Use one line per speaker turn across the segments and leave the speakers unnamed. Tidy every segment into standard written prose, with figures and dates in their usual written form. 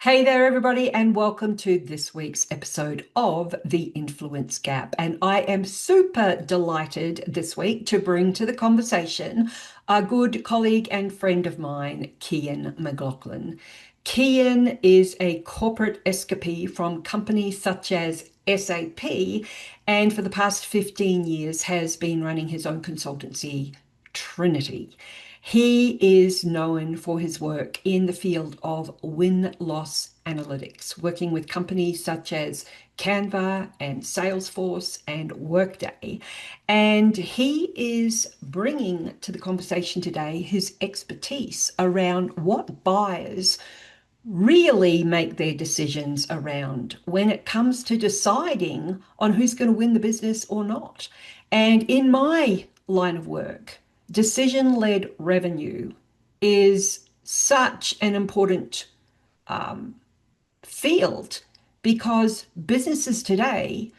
Hey there, everybody, and welcome to this week's episode of The Influence Gap. And I am super delighted this week to bring to the conversation a good colleague and friend of mine, Cian McLoughlin. Cian is a corporate escapee from companies such as SAP, and for the past 15 years has been running his own consultancy, Trinity. He is known for his work in the field of win-loss analytics, working with companies such as Canva and Salesforce and Workday. And he is bringing to the conversation today his expertise around what buyers really make their decisions around when it comes to deciding on who's going to win the business or not. And in my line of work, decision-led revenue is such an important field because businesses today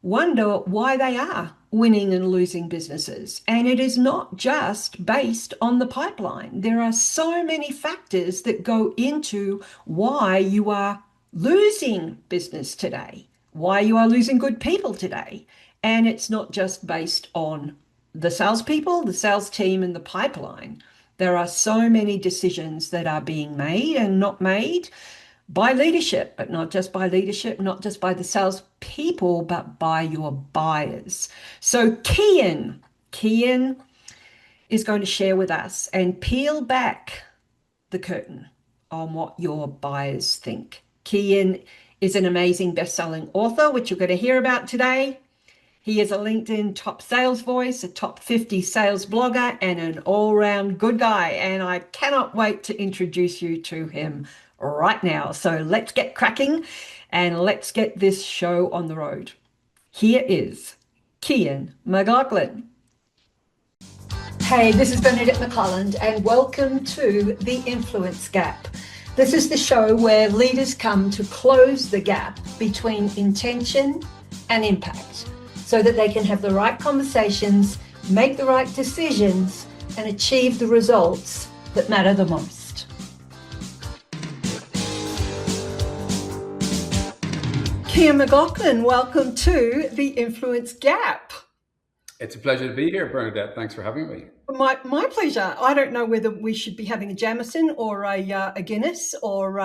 wonder why they are winning and losing businesses. And it is not just based on the pipeline. There are so many factors that go into why you are losing business today, why you are losing good people today. And it's not just based on the salespeople, the sales team, and the pipeline. There are so many decisions that are being made and not made by leadership, but not just by leadership, not just by the salespeople, but by your buyers. So Cian is going to share with us and peel back the curtain on what your buyers think. Cian is an amazing best-selling author, which you're going to hear about today. He is a LinkedIn top sales voice, a top 50 sales blogger, and an all-round good guy. And I cannot wait to introduce you to him right now. So let's get cracking and let's get this show on the road. Here is Cian McLoughlin. Hey, this is Bernadette McClelland, and welcome to The Influence Gap. This is the show where leaders come to close the gap between intention and impact, so that they can have the right conversations, make the right decisions, and achieve the results that matter the most. Cian McLoughlin, welcome to The Influence Gap.
It's a pleasure to be here, Bernadette. Thanks for having me.
My pleasure. I don't know whether we should be having a Jameson or a Guinness or...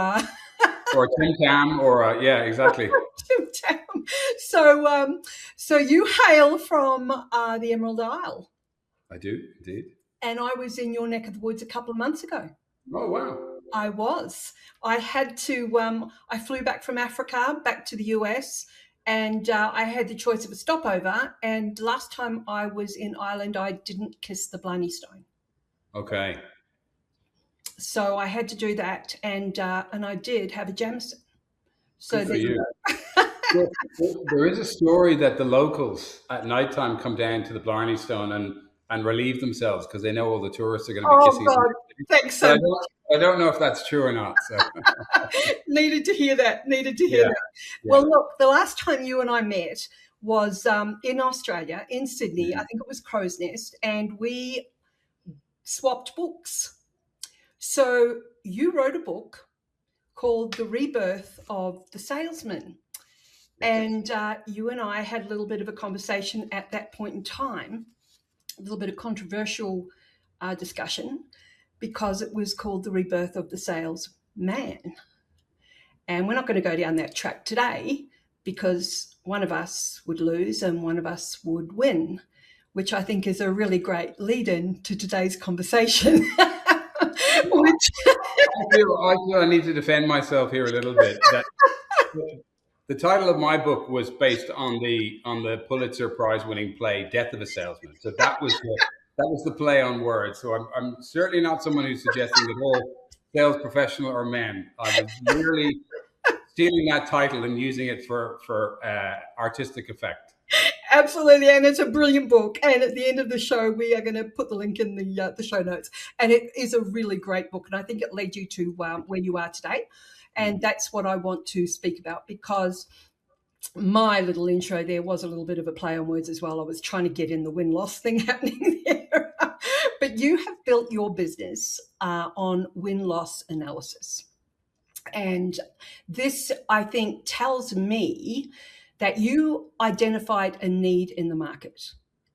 Or a Tim Tam, or yeah, exactly.
Tim Tam. So you hail from the Emerald Isle.
I do, indeed.
And I was in your neck of the woods a couple of months ago.
Oh, wow.
I was. I had to, I flew back from Africa, back to the US, and I had the choice of a stopover. And last time I was in Ireland, I didn't kiss the Blarney Stone.
Okay.
So I had to do that, and I did have a Jameson. So
good for you. There is a story that the locals at nighttime come down to the Blarney Stone and relieve themselves because they know all the tourists are going to be kissing them.
Oh, God. Thanks so much.
I don't know if that's true or not. So.
Needed to hear that. Yeah. Well, look, the last time you and I met was in Australia, in Sydney. I think it was Crow's Nest, and we swapped books. So you wrote a book called The Rebirth of the Salesman. And you and I had a little bit of a conversation at that point in time, a little bit of controversial discussion, because it was called The Rebirth of the Salesman. And we're not going to go down that track today because one of us would lose and one of us would win, which I think is a really great lead-in to today's conversation.
I feel I need to defend myself here a little bit. The title of my book was based on the Pulitzer Prize-winning play "Death of a Salesman," so that was the play on words. So I'm certainly not someone who's suggesting that all sales professionals are men. I was merely stealing that title and using it for artistic effect.
Absolutely, and it's a brilliant book. And at the end of the show, we are going to put the link in the show notes. And it is a really great book, and I think it led you to where you are today. And that's what I want to speak about, because my little intro there was a little bit of a play on words as well. I was trying to get in the win-loss thing happening there. But you have built your business on win-loss analysis. And this, I think, tells me that you identified a need in the market.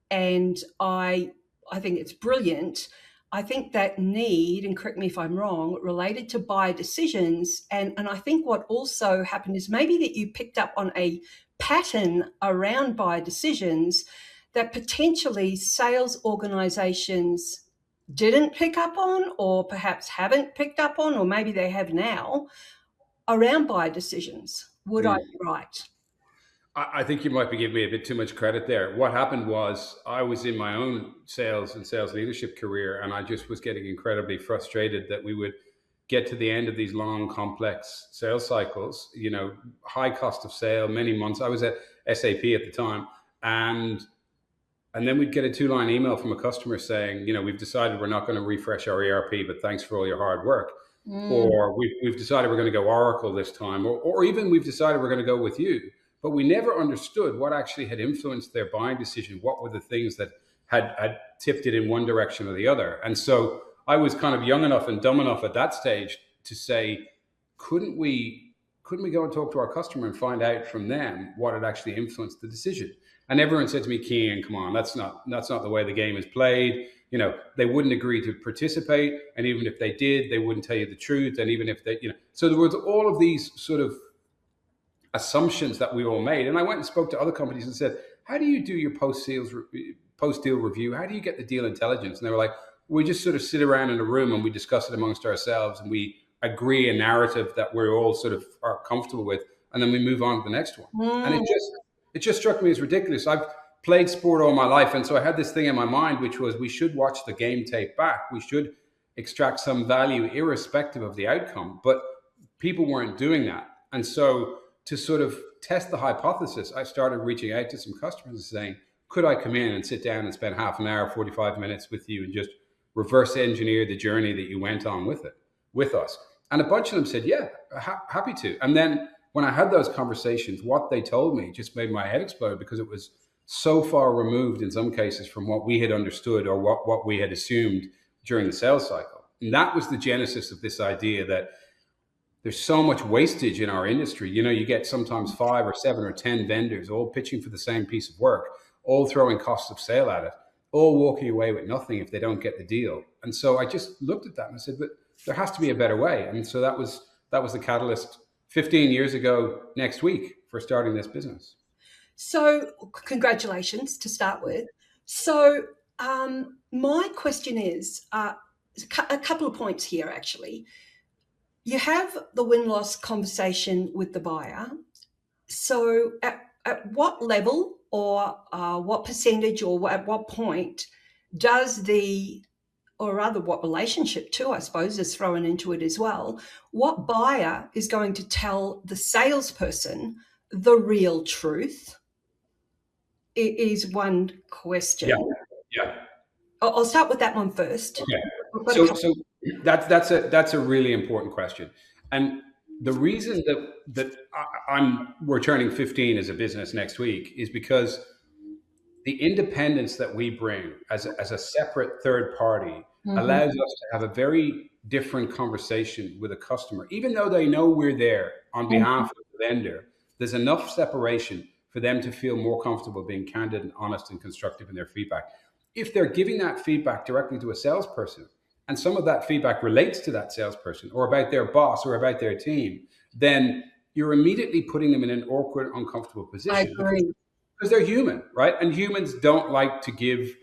And I think it's brilliant. I think that need, and correct me if I'm wrong, related to buyer decisions. And I think what also happened is maybe that you picked up on a pattern around buyer decisions that potentially sales organizations didn't pick up on, or perhaps haven't picked up on, or maybe they have now, around buyer decisions. Would I be right?
I think you might be giving me a bit too much credit there. What happened was I was in my own sales and sales leadership career, and I just was getting incredibly frustrated that we would get to the end of these long, complex sales cycles, high cost of sale, many months. I was at SAP at the time, and then we'd get a 2-line email from a customer saying, we've decided we're not going to refresh our ERP, but thanks for all your hard work. Or we've decided we're going to go Oracle this time, or even we've decided we're going to go with you. But we never understood what actually had influenced their buying decision. What were the things that had tipped it in one direction or the other? And so I was kind of young enough and dumb enough at that stage to say, couldn't we go and talk to our customer and find out from them what had actually influenced the decision? And everyone said to me, Cian, come on, that's not the way the game is played. They wouldn't agree to participate. And even if they did, they wouldn't tell you the truth. And even if they, so there was all of these sort of assumptions that we all made. And I went and spoke to other companies and said, how do you do your post-deal review? How do you get the deal intelligence? And they were like, we just sort of sit around in a room and we discuss it amongst ourselves and we agree a narrative that we're all sort of are comfortable with. And then we move on to the next one. And it just struck me as ridiculous. I've played sport all my life. And so I had this thing in my mind, which was we should watch the game tape back. We should extract some value irrespective of the outcome. But people weren't doing that. And so to sort of test the hypothesis, I started reaching out to some customers and saying, could I come in and sit down and spend half an hour, 45 minutes with you and just reverse engineer the journey that you went on with us? And a bunch of them said, yeah, happy to. And then when I had those conversations, what they told me just made my head explode because it was so far removed in some cases from what we had understood or what we had assumed during the sales cycle. And that was the genesis of this idea that there's so much wastage in our industry. You get sometimes 5 or 7 or 10 vendors all pitching for the same piece of work, all throwing cost of sale at it, all walking away with nothing if they don't get the deal. And so I just looked at that and I said, but there has to be a better way. And so that was the catalyst 15 years ago next week for starting this business.
So congratulations to start with. So my question is a couple of points here, actually. You have the win-loss conversation with the buyer. So at what level or what percentage or at what point does what relationship too, I suppose, is thrown into it as well, what buyer is going to tell the salesperson the real truth? It is one question.
Yeah.
I'll start with that one first.
Okay. So that's a really important question. And the reason that we're turning 15 as a business next week is because the independence that we bring as a separate third party allows us to have a very different conversation with a customer. Even though they know we're there on behalf of the vendor, there's enough separation for them to feel more comfortable being candid and honest and constructive in their feedback. If they're giving that feedback directly to a salesperson, and some of that feedback relates to that salesperson or about their boss or about their team, then you're immediately putting them in an awkward, uncomfortable position.
I agree.
Because they're human, right? And humans don't like to give,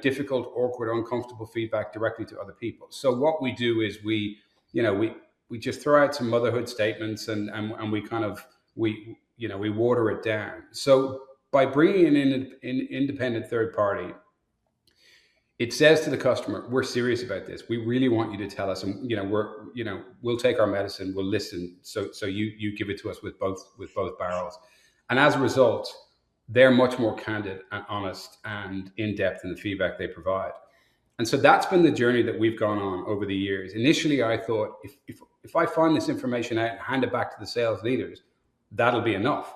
difficult, awkward, uncomfortable feedback directly to other people. So what we do is we just throw out some motherhood statements and we kind of, we water it down. So by bringing in an independent third party, it says to the customer, we're serious about this. We really want you to tell us, and we'll take our medicine, we'll listen. So you give it to us with both barrels. And as a result, they're much more candid and honest and in-depth in the feedback they provide. And so that's been the journey that we've gone on over the years. Initially, I thought if I find this information out and hand it back to the sales leaders, that'll be enough.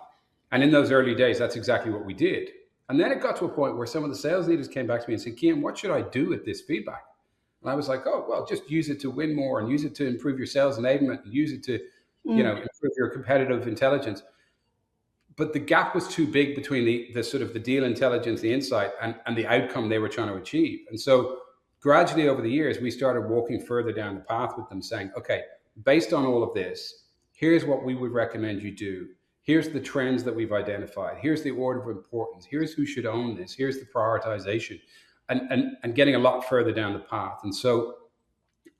And in those early days, that's exactly what we did. And then it got to a point where some of the sales leaders came back to me and said, Cian, what should I do with this feedback? And I was like, oh, well, just use it to win more and use it to improve your sales enablement and use it to improve your competitive intelligence. But the gap was too big between the sort of the deal intelligence, the insight, and the outcome they were trying to achieve. And so gradually over the years, we started walking further down the path with them, saying, okay, based on all of this, here's what we would recommend you do. Here's the trends that we've identified. Here's the order of importance. Here's who should own this. Here's the prioritization, and getting a lot further down the path. And so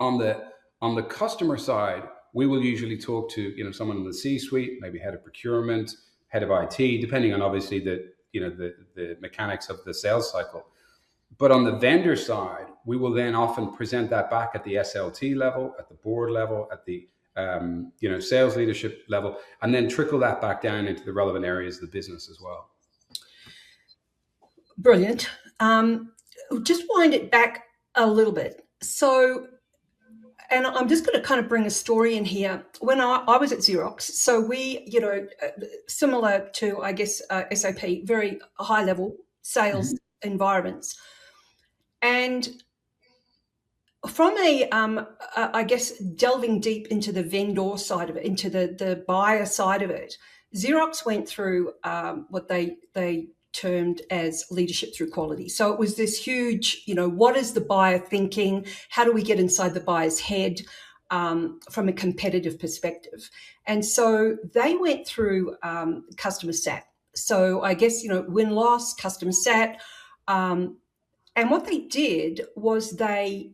on the customer side, we will usually talk to someone in the C-suite, maybe head of procurement, head of IT, depending on obviously the mechanics of the sales cycle. But on the vendor side, we will then often present that back at the SLT level, at the board level, at the sales leadership level, and then trickle that back down into the relevant areas of the business as well.
Brilliant. Just wind it back a little bit. So, and I'm just going to kind of bring a story in here. When I was at Xerox, so we, similar to, I guess, SAP, very high level sales environments. And from I guess, delving deep into the vendor side of it, into the buyer side of it, Xerox went through what they termed as leadership through quality. So it was this huge, what is the buyer thinking? How do we get inside the buyer's head from a competitive perspective? And so they went through customer sat. So I guess, win-loss, customer sat. And what they did was they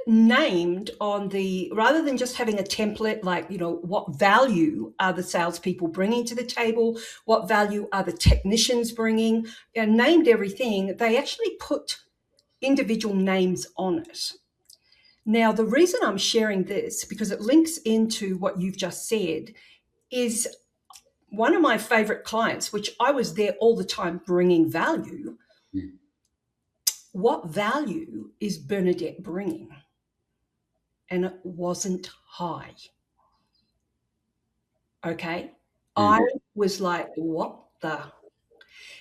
named rather than just having a template like, what value are the salespeople bringing to the table? What value are the technicians bringing? And named everything. They actually put individual names on it. Now, the reason I'm sharing this, because it links into what you've just said, is one of my favorite clients, which I was there all the time bringing value. What value is Bernadette bringing? And it wasn't high. Okay. I was like, what the?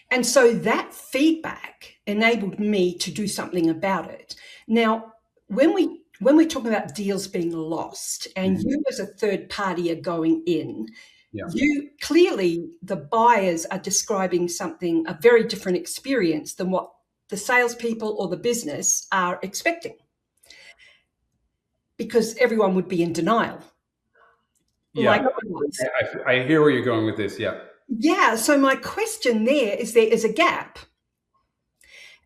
And so that feedback enabled me to do something about it. Now, when we're talking about deals being lost and you as a third party are going in, you clearly, the buyers are describing a very different experience than what the salespeople or the business are expecting, because everyone would be in denial.
Yeah, I hear where you're going with this. Yeah.
Yeah. So my question there is a gap.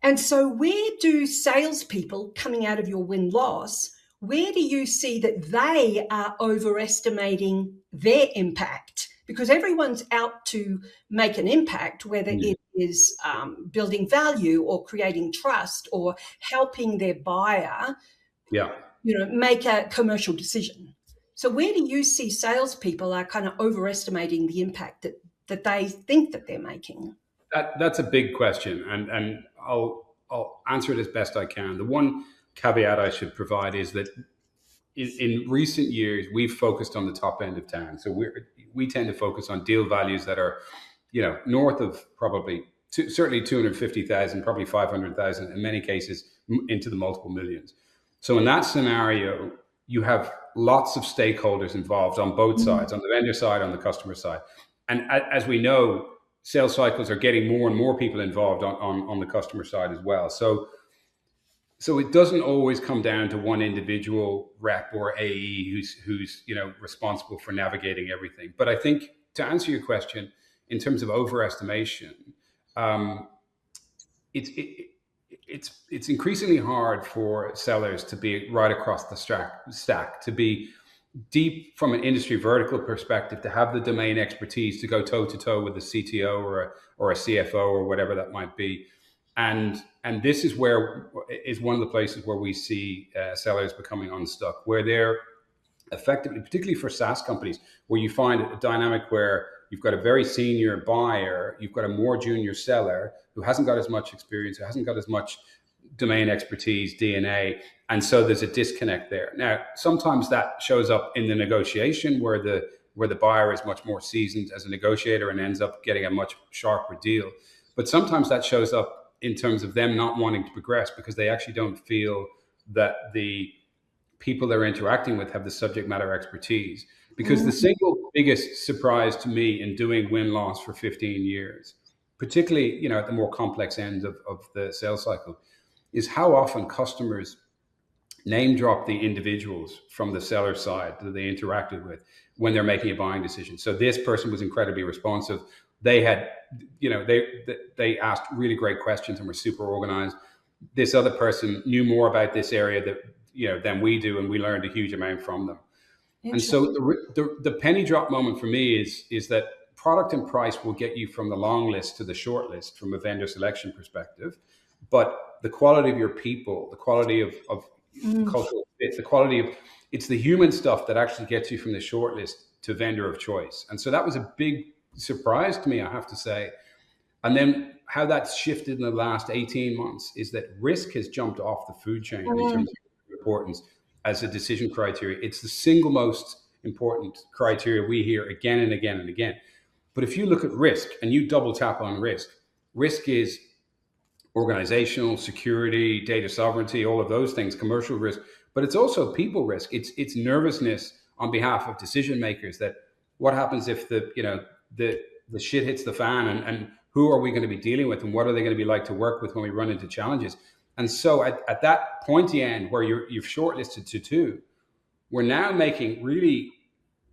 And so where do salespeople coming out of your win-loss, where do you see that they are overestimating their impact? Because everyone's out to make an impact, whether it is building value or creating trust or helping their buyer make a commercial decision. So where do you see salespeople are kind of overestimating the impact that they think that they're making?
That's a big question, and I'll answer it as best I can. The one caveat I should provide is that in recent years we've focused on the top end of town. So we tend to focus on deal values that are, north of probably certainly 250,000, probably 500,000, in many cases into the multiple millions. So in that scenario, you have lots of stakeholders involved on both sides, on the vendor side, on the customer side. And as we know, sales cycles are getting more and more people involved on the customer side as well. So it doesn't always come down to one individual rep or AE who's responsible for navigating everything. But I think to answer your question, in terms of overestimation, it's increasingly hard for sellers to be right across the stack, to be deep from an industry vertical perspective, to have the domain expertise to go toe to toe with a CTO or a CFO or whatever that might be. And this is one of the places where we see sellers becoming unstuck, where they're effectively, particularly for SaaS companies, where you find a dynamic where you've got a very senior buyer, you've got a more junior seller who hasn't got as much experience, who hasn't got as much domain expertise, DNA, and so there's a disconnect there. Now, sometimes that shows up in the negotiation where the buyer is much more seasoned as a negotiator and ends up getting a much sharper deal. But sometimes that shows up in terms of them not wanting to progress because they actually don't feel that the people they're interacting with have the subject matter expertise. Because the single biggest surprise to me in doing win-loss for 15 years, particularly, at the more complex end of the sales cycle, is how often customers name drop the individuals from the seller side that they interacted with when they're making a buying decision. So this person was incredibly responsive. They had, they asked really great questions and were super organized. This other person knew more about this area than we do, and we learned a huge amount from them. And so the penny drop moment for me is that product and price will get you from the long list to the short list from a vendor selection perspective, but the quality of your people, the quality of cultural fit, the quality of it's the human stuff that actually gets you from the short list to vendor of choice. And so that was a big surprise to me, I have to say. And then how that's shifted in the last 18 months is that risk has jumped off the food chain in terms of importance as a decision criteria. It's the single most important criteria we hear again and again and again. But if you look at risk and you double tap on risk, risk is organizational, security, data sovereignty, all of those things, commercial risk, but it's also people risk. It's nervousness on behalf of decision makers that what happens if the shit hits the fan, and who are we going to be dealing with, and what are they going to be like to work with when we run into challenges? And so at that pointy end where you've shortlisted to two, we're now making really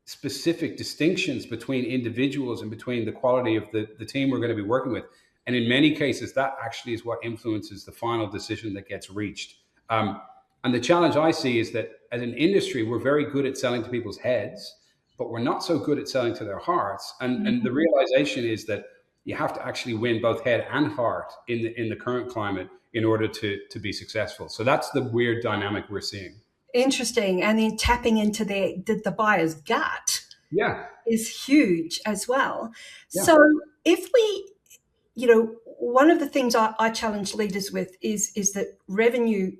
specific distinctions between individuals and between the quality of the team we're going to be working with. And in many cases, that actually is what influences the final decision that gets reached. And the challenge I see is that as an industry, we're very good at selling to people's heads, but we're not so good at selling to their hearts. And the realization is that you have to actually win both head and heart in the current climate in order to be successful. So that's the weird dynamic we're seeing.
Interesting. And then tapping into the buyer's gut is huge as well. Yeah. So if we, one of the things I challenge leaders with is that revenue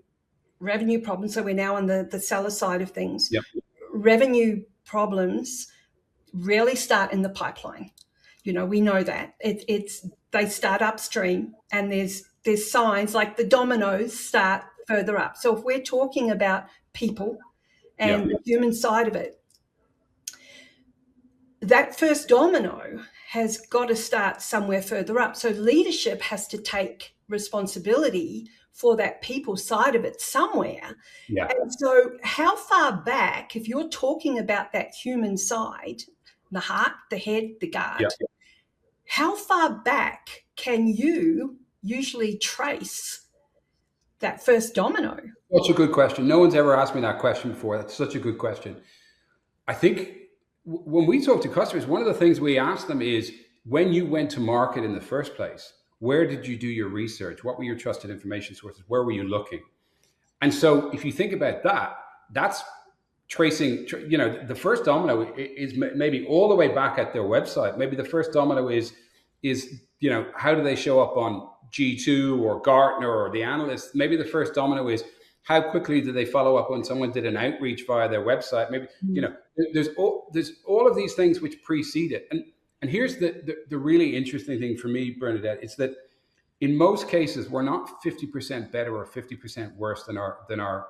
problems. So we're now on the seller side of things.
Yep.
Revenue problems rarely start in the pipeline. We know that they start upstream, and there's signs like the dominoes start further up. So if we're talking about people and the human side of it, that first domino has got to start somewhere further up. So leadership has to take responsibility for that people side of it somewhere. Yeah. And so how far back, if you're talking about that human side, the heart, the head, the gut, how far back can you usually trace that first domino?
That's a good question. No one's ever asked me that question before. That's such a good question. I think when we talk to customers, one of the things we ask them is, when you went to market in the first place, where did you do your research? What were your trusted information sources? Where were you looking? And so if you think about that, that's tracing, the first domino is maybe all the way back at their website. Maybe the first domino is how do they show up on G2 or Gartner or the analysts? Maybe the first domino is how quickly do they follow up when someone did an outreach via their website? Maybe, there's all of these things which precede it. And here's the really interesting thing for me, Bernadette, it's that in most cases, we're not 50% better or 50% worse than our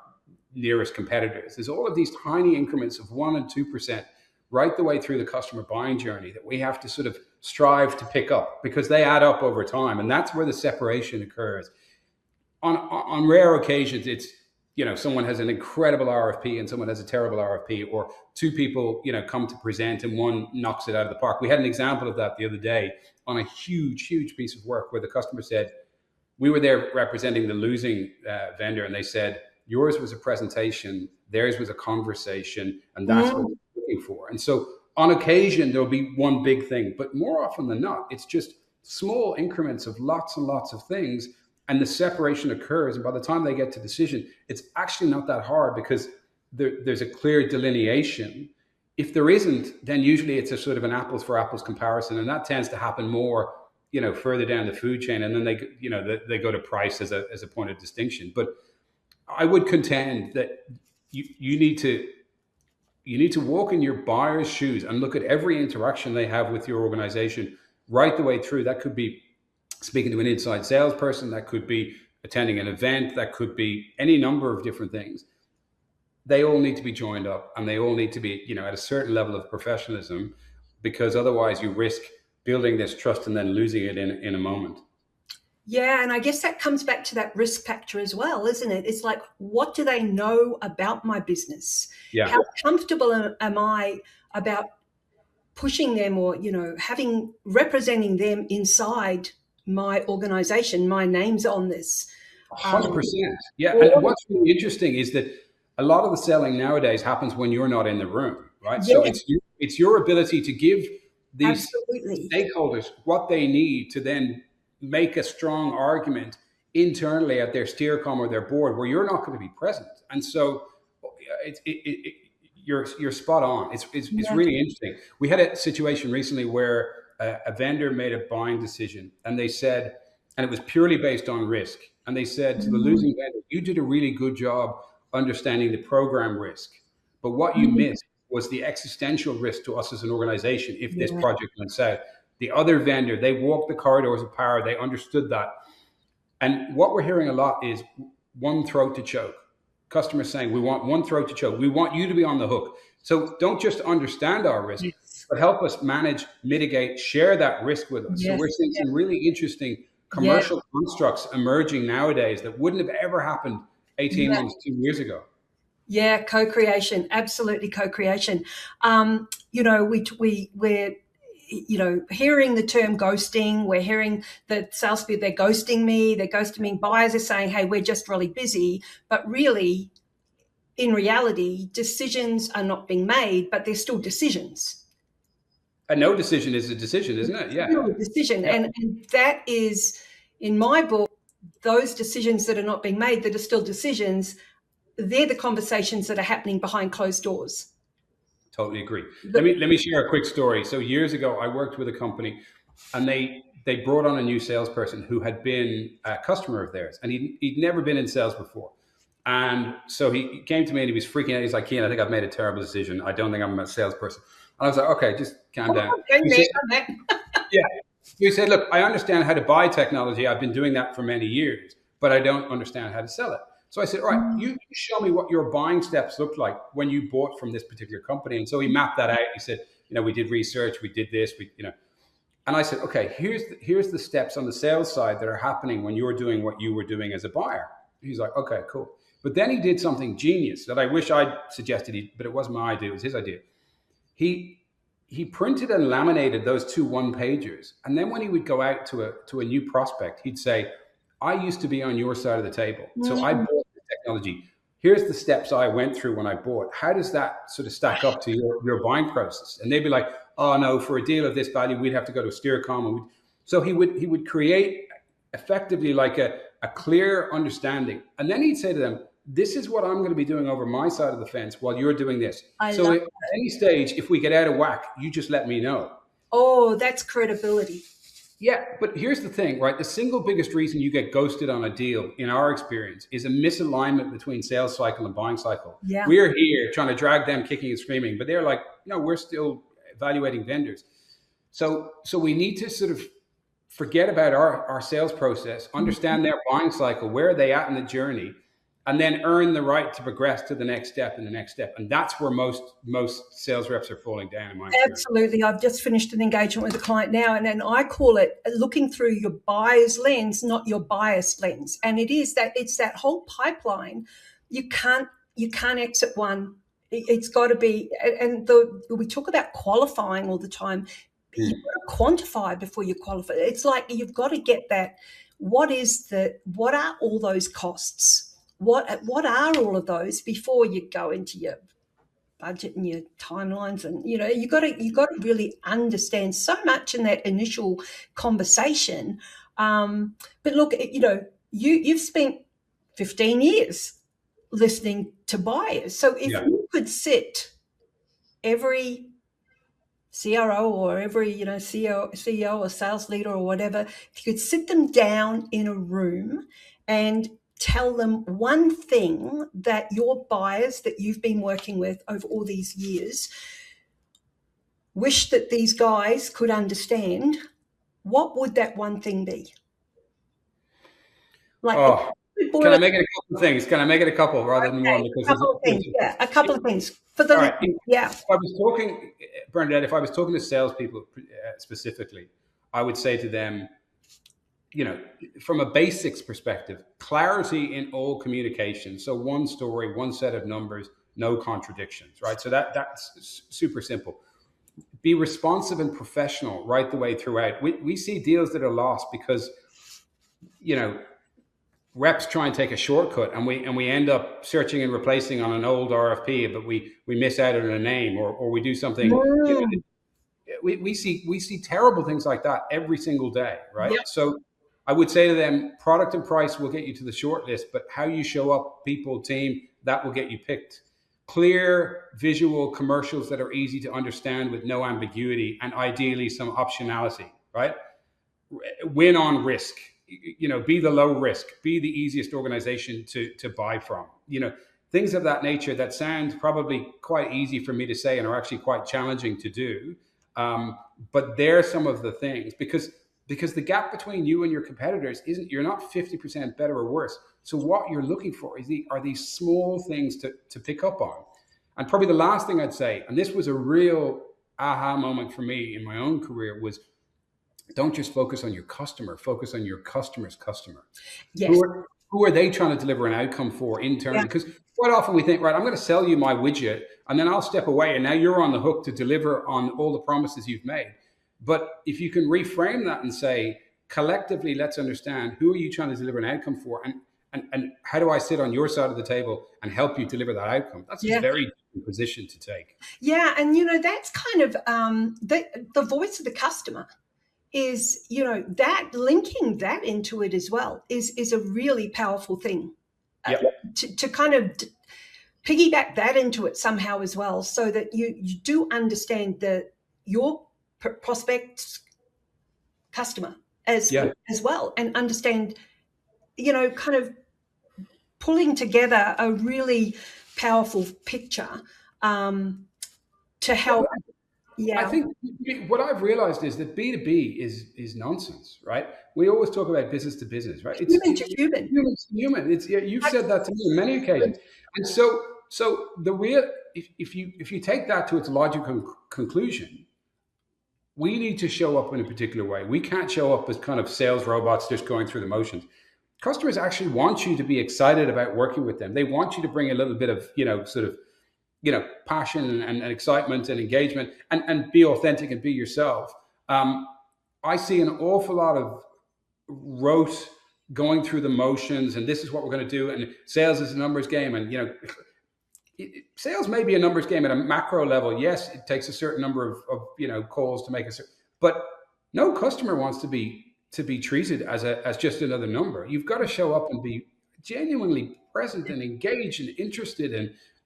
nearest competitors. There's all of these tiny increments of 1% and 2% right the way through the customer buying journey that we have to sort of strive to pick up, because they add up over time. And that's where the separation occurs. On rare occasions, it's, someone has an incredible RFP and someone has a terrible RFP, or two people, come to present and one knocks it out of the park. We had an example of that the other day on a huge piece of work where the customer said, we were there representing the losing vendor, and they said, yours was a presentation, theirs was a conversation, and that's what we're looking for. And so on occasion, there'll be one big thing, but more often than not, it's just small increments of lots and lots of things. And the separation occurs. And by the time they get to decision, it's actually not that hard, because there's a clear delineation. If there isn't, then usually it's a sort of an apples for apples comparison. And that tends to happen more, further down the food chain. And then they go to price as a point of distinction. But I would contend that you need to walk in your buyer's shoes and look at every interaction they have with your organization right the way through. That could be speaking to an inside salesperson, that could be attending an event, that could be any number of different things. they all need to be joined up, and they all need to be, at a certain level of professionalism, because otherwise you risk building this trust and then losing it in a moment.
Yeah, and I guess that comes back to that risk factor as well, isn't it? It's like, what do they know about my business?
Yeah.
How comfortable am I about pushing them, or representing them inside my organization? My name's on this.
100%. Yeah. And what's really interesting is that a lot of the selling nowadays happens when you're not in the room, right? So
Yeah,
it's your ability to give these
absolutely.
stakeholders what they need to then make a strong argument internally at their steercom or their board, where you're not going to be present. And so you're spot on. It's
Yeah.
really interesting. We had a situation recently where a vendor made a buying decision, and they said, and it was purely based on risk. And they said to the
Mhm.
losing vendor, "You did a really good job understanding the program risk, but what you
Mhm.
missed was the existential risk to us as an organization if this
Yeah.
project went south." The other vendor, they walked the corridors of power. They understood that. And what we're hearing a lot is one throat to choke. Customers saying, "We want one throat to choke. We want you to be on the hook. So don't just understand our risk,
Yes.
but help us manage, mitigate, share that risk with us." So we're
Yes.
seeing
Yeah.
some really interesting
Yeah.
commercial constructs emerging nowadays that wouldn't have ever happened 18
Yeah.
months, 2 years ago.
Yeah, co-creation, absolutely co-creation. We're hearing the term ghosting. We're hearing that salespeople, they're ghosting me, they're ghosting me. Buyers are saying, "Hey, we're just really busy," but really, in reality, decisions are not being made, but they're still decisions.
A no decision is a decision, isn't it?
It's
Yeah.
still a decision,
Yeah.
and that is, in my book, those decisions that are not being made, that are still decisions. They're the conversations that are happening behind closed doors.
Totally agree. Let
The,
me share a quick story. So years ago, I worked with a company, and they brought on a new salesperson who had been a customer of theirs, and he'd never been in sales before. And so he came to me and he was freaking out. He's like, "Cian, I think I've made a terrible decision. I don't think I'm a salesperson." And I was like, "Okay, just calm down."
Been
He
there,
said,
done that.
"Yeah." He said, "Look, I understand how to buy technology. I've been doing that for many years, but I don't understand how to sell it." So I said, "All right, you show me what your buying steps looked like when you bought from this particular company." And so he mapped that out. He said, "We did research, we did this, And I said, "Okay, here's the steps on the sales side that are happening when you're doing what you were doing as a buyer." He's like, "Okay, cool." But then he did something genius that I wish I'd suggested, but it wasn't my idea, it was his idea. He he printed and laminated those two one pagers, and then when he would go out to a new prospect, he'd say, "I used to be on your side of the table, so I
Mm,
bought the technology. Here's the steps I went through when I bought. How does that sort of stack up to your buying process?" And they'd be like, "Oh no, for a deal of this value, we'd have to go to Steercom." So he would create effectively like a clear understanding, and then he'd say to them, "This is what I'm going to be doing over my side of the fence while you're doing this.
I
So
love.
at any stage, if we get out of whack, you just let me know."
Oh, that's credibility.
Yeah, but here's the thing, right? The single biggest reason you get ghosted on a deal, in our experience, is a misalignment between sales cycle and buying cycle.
Yeah.
We're here trying to drag them kicking and screaming, but they're like, "No, we're still evaluating vendors." So we need to sort of forget about our sales process, understand their buying cycle, where are they at in the journey, and then earn the right to progress to the next step and the next step. And that's where most sales reps are falling down, in my experience.
Absolutely. I've just finished an engagement with a client now, and then I call it looking through your buyer's lens, not your biased lens. And it's that whole pipeline. You can't exit one. It's got to be, and we talk about qualifying all the time. You've got to quantify before you qualify. It's like you've got to get that. What are all those costs? What are all of those before you go into your budget and your timelines? And you got to really understand so much in that initial conversation. But look, you've spent 15 years listening to buyers. So if
Yeah.
you could sit every CRO or every CEO or sales leader or whatever, if you could sit them down in a room and tell them one thing that your buyers that you've been working with over all these years wish that these guys could understand, what would that one thing be? Like,
Oh, Can
boil
I
it.
make it a couple of things? Can I make it a couple rather than one?
Okay,
Because
a couple of things. Yeah, a couple of things for the
all right.
listeners. Yeah.
If I was talking, Bernadette, if I was talking to salespeople specifically, I would say to them, from a basics perspective, clarity in all communication. So one story, one set of numbers, no contradictions, right? So that's super simple. Be responsive and professional right the way throughout. We see deals that are lost because, you know, reps try and take a shortcut, and we end up searching and replacing on an old RFP, but we miss out on a name, or we do something.
Mm,
We see terrible things like that every single day, right?
yep.
So I would say to them, product and price will get you to the short list, but how you show up, people, team, that will get you picked. Clear visual commercials that are easy to understand with no ambiguity, and ideally some optionality, right? Win on risk. Be the low risk, be the easiest organization to buy from. Things of that nature that sound probably quite easy for me to say and are actually quite challenging to do. But they're some of the things, because the gap between you and your competitors isn't, you're not 50% better or worse. So what you're looking for are these small things to pick up on. And probably the last thing I'd say, and this was a real aha moment for me in my own career, was don't just focus on your customer, focus on your customer's customer.
Yes.
Who are they trying to deliver an outcome for internally?
Yeah.
Because quite often we think, right, I'm going to sell you my widget and then I'll step away and now you're on the hook to deliver on all the promises you've made. But if you can reframe that and say, collectively, let's understand, who are you trying to deliver an outcome for? And how do I sit on your side of the table and help you deliver that outcome? That's a very different position to take.
Yeah. And, that's kind of the voice of the customer is, that linking that into it as well is a really powerful thing.
Yep.
To kind of piggyback that into it somehow as well, so that you do understand your prospect customer as well, and understand, kind of pulling together a really powerful picture to help. Yeah.
I think what I've realized is that B2B is nonsense, right? We always talk about business to business, right? It's
human to human.
Human to human. You've said that to me on many occasions. And so the real, if you take that to its logical conclusion, we need to show up in a particular way. We can't show up as kind of sales robots just going through the motions. Customers actually want you to be excited about working with them. They want you to bring a little bit of, passion and excitement and engagement, and be authentic and be yourself. I see an awful lot of rote going through the motions, and this is what we're going to do. And sales is a numbers game. And, sales may be a numbers game at a macro level. Yes, it takes a certain number of calls to make a certain, but no customer wants to be treated as just another number. You've got to show up and be genuinely present and engaged and interested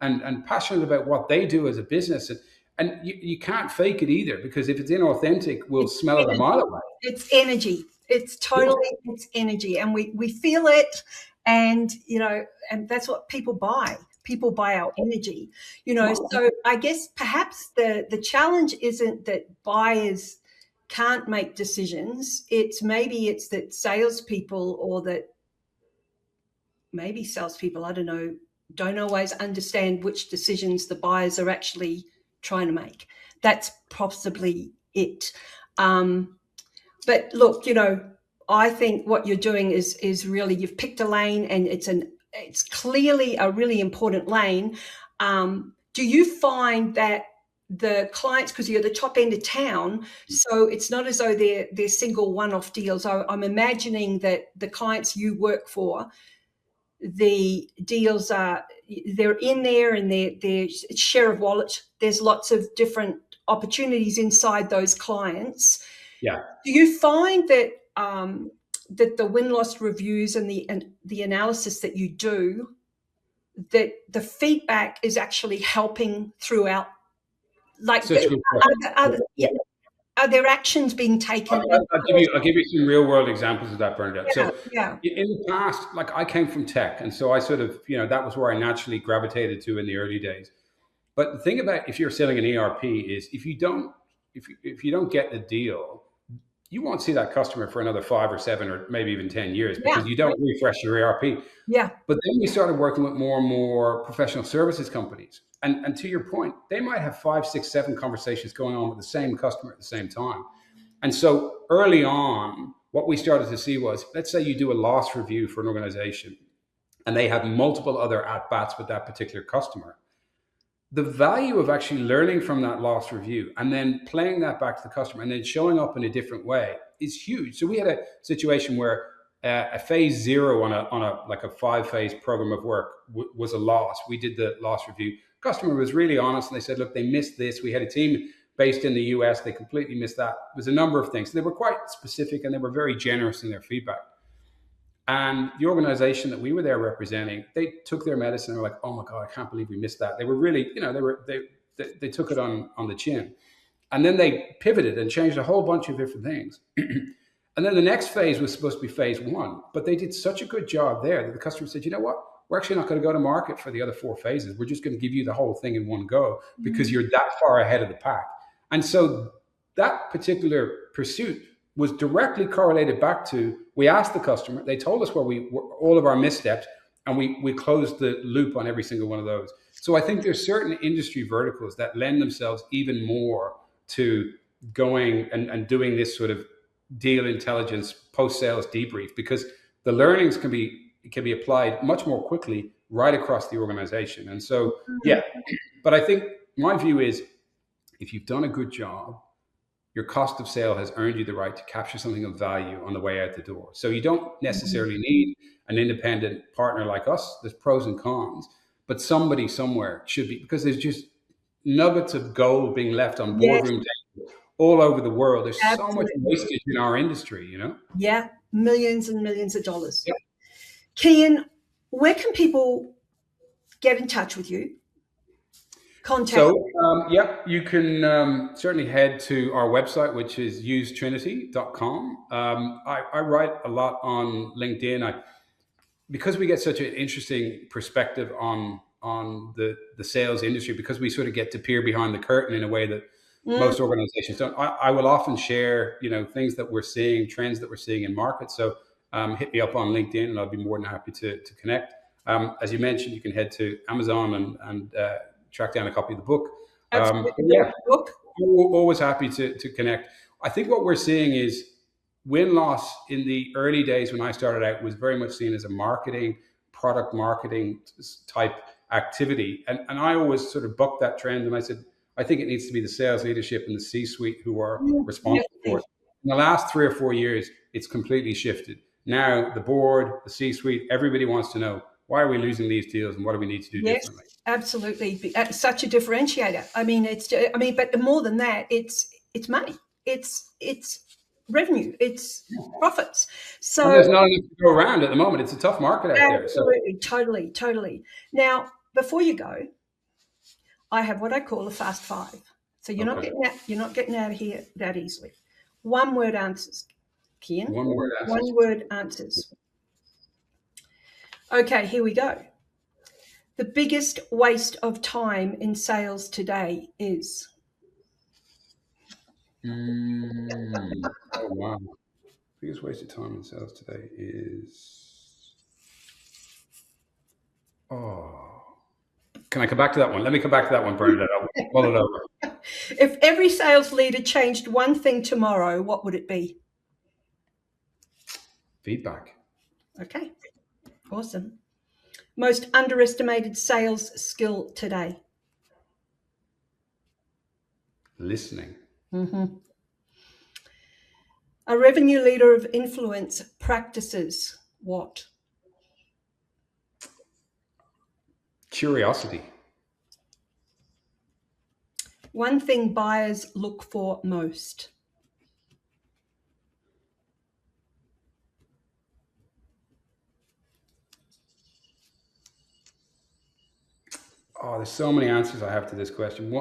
and passionate about what they do as a business. And you can't fake it either, because if it's inauthentic, we'll smell it a mile away.
It's energy. It's totally, it's energy. And we feel it. And, and that's what people buy. People buy our energy, So I guess perhaps the challenge isn't that buyers can't make decisions. It's that salespeople, or that maybe salespeople, I don't know, don't always understand which decisions the buyers are actually trying to make. That's possibly it. But look, I think what you're doing is really, you've picked a lane, and it's clearly a really important lane. Do you find that the clients, because you're the top end of town, so it's not as though they're single one-off deals. I'm imagining that the clients you work for, the deals they're in there, and their share of wallet. There's lots of different opportunities inside those clients.
Yeah.
Do you find that that the win-loss reviews and the analysis that you do, that the feedback is actually helping throughout? Like, are there actions being taken?
I'll give you some real world examples of that, Bernadette. In the past, like, I came from tech, and so I sort of, that was where I naturally gravitated to in the early days. But the thing about, if you're selling an ERP, is if you don't get the deal, you won't see that customer for another 5 or 7 or maybe even 10 years
Yeah.
because you don't refresh your ERP.
Yeah.
But then we started working with more and more professional services companies. And to your point, they might have 5, 6, 7 conversations going on with the same customer at the same time. And so early on, what we started to see was, let's say you do a loss review for an organization and they have multiple other at bats with that particular customer. The value of actually learning from that loss review and then playing that back to the customer and then showing up in a different way is huge. So we had a situation where a phase 0 on a like a 5-phase program of work was a loss. We did the loss review. Customer was really honest and they said, look, they missed this. We had a team based in the US. They completely missed that. It was a number of things. They were quite specific and they were very generous in their feedback. And the organization that we were there representing, they took their medicine and were like, oh my God, I can't believe we missed that. They were really, they took it on the chin. And then they pivoted and changed a whole bunch of different things. And then the next phase was supposed to be phase 1, but they did such a good job there that the customer said, you know what? We're actually not going to go to market for the other 4 phases. We're just going to give you the whole thing in one go because you're that far ahead of the pack. And so that particular pursuit was directly correlated back to, we asked the customer, they told us where all of our missteps, and we closed the loop on every single one of those. So I think there's certain industry verticals that lend themselves even more to going and doing this sort of deal intelligence post-sales debrief, because the learnings can be applied much more quickly right across the organization. And so, yeah, but I think my view is, if you've done a good job, your cost of sale has earned you the right to capture something of value on the way out the door. So you don't necessarily need an independent partner like us. There's pros and cons, but somebody somewhere should be, because there's just nuggets of gold being left on boardroom tables all over the world. There's so much wastage in our industry,
Yeah, millions and millions of dollars.
Yep.
Cian, where can people get in touch with you? Contact.
So, you can certainly head to our website, which is usetrinity.com. I write a lot on LinkedIn. Because we get such an interesting perspective on the sales industry, because we sort of get to peer behind the curtain in a way that most organizations don't. I will often share, things that we're seeing, trends that we're seeing in markets. So hit me up on LinkedIn, and I'll be more than happy to connect. As you mentioned, you can head to Amazon and track down a copy of the book.
Book.
Always happy to connect. I think what we're seeing is win-loss in the early days when I started out was very much seen as a product marketing type activity. And I always sort of bucked that trend. And I said, I think it needs to be the sales leadership and the C-suite who are responsible for it. In the last 3 or 4 years, it's completely shifted. Now the board, the C-suite, everybody wants to know, why are we losing these deals and what do we need to do differently?
Absolutely. Such a differentiator. But more than that, it's money. It's revenue. It's profits. So
and there's not enough to go around at the moment. It's a tough market out there.
Absolutely. Totally. Now, before you go, I have what I call a fast 5. So you're not getting out of here that easily. 1-word answers, Cian.
1-word answers.
1-word answers. Okay, here we go. The biggest waste of time in sales today is?
Oh, wow. Biggest waste of time in sales today is... Can I come back to that one? Let me come back to that one, Bernadette. I'll pull it over.
If every sales leader changed one thing tomorrow, what would it be?
Feedback.
Okay, awesome. Most underestimated sales skill today?
Listening.
A revenue leader of influence practices what?
Curiosity.
One thing buyers look for most?
Oh, there's so many answers I have to this question.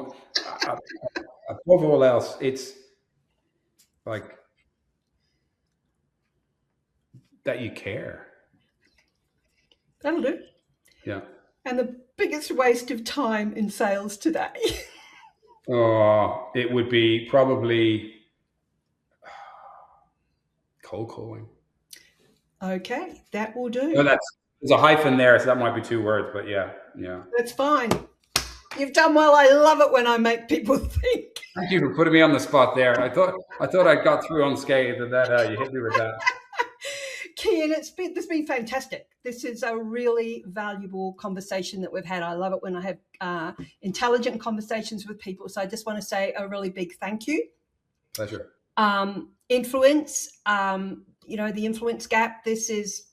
Above all else, it's like that you care.
That'll do.
Yeah.
And the biggest waste of time in sales today?
It would be probably Cold calling.
Okay, that will do.
No, there's a hyphen there, so that might be 2 words, but yeah.
That's fine. You've done well. I love it when I make people think.
Thank you for putting me on the spot there. I thought I got through unscathed, and that you hit me with that.
Cian, this has been fantastic. This is a really valuable conversation that we've had. I love it when I have intelligent conversations with people. So I just want to say a really big thank you.
Pleasure.
Influence, the influence gap. This is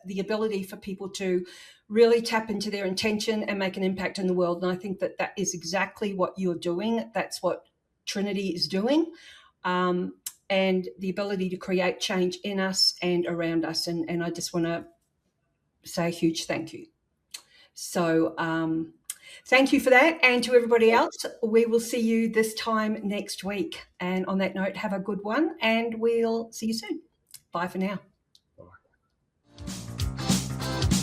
the ability for people to really tap into their intention and make an impact in the world. And I think that is exactly what you're doing. That's what Trinity is doing. And the ability to create change in us and around us. And I just want to say a huge thank you. So thank you for that. And to everybody else, we will see you this time next week. And on that note, have a good one, and we'll see you soon. Bye for now.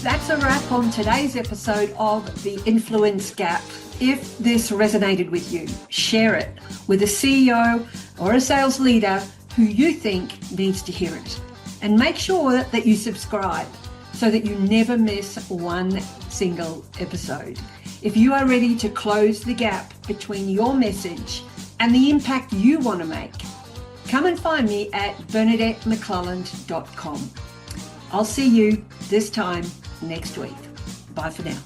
That's a wrap on today's episode of The Influence Gap. If this resonated with you, share it with a CEO or a sales leader who you think needs to hear it. And make sure that you subscribe so that you never miss one single episode. If you are ready to close the gap between your message and the impact you want to make, come and find me at BernadetteMcClelland.com. I'll see you this time next week. Bye for now.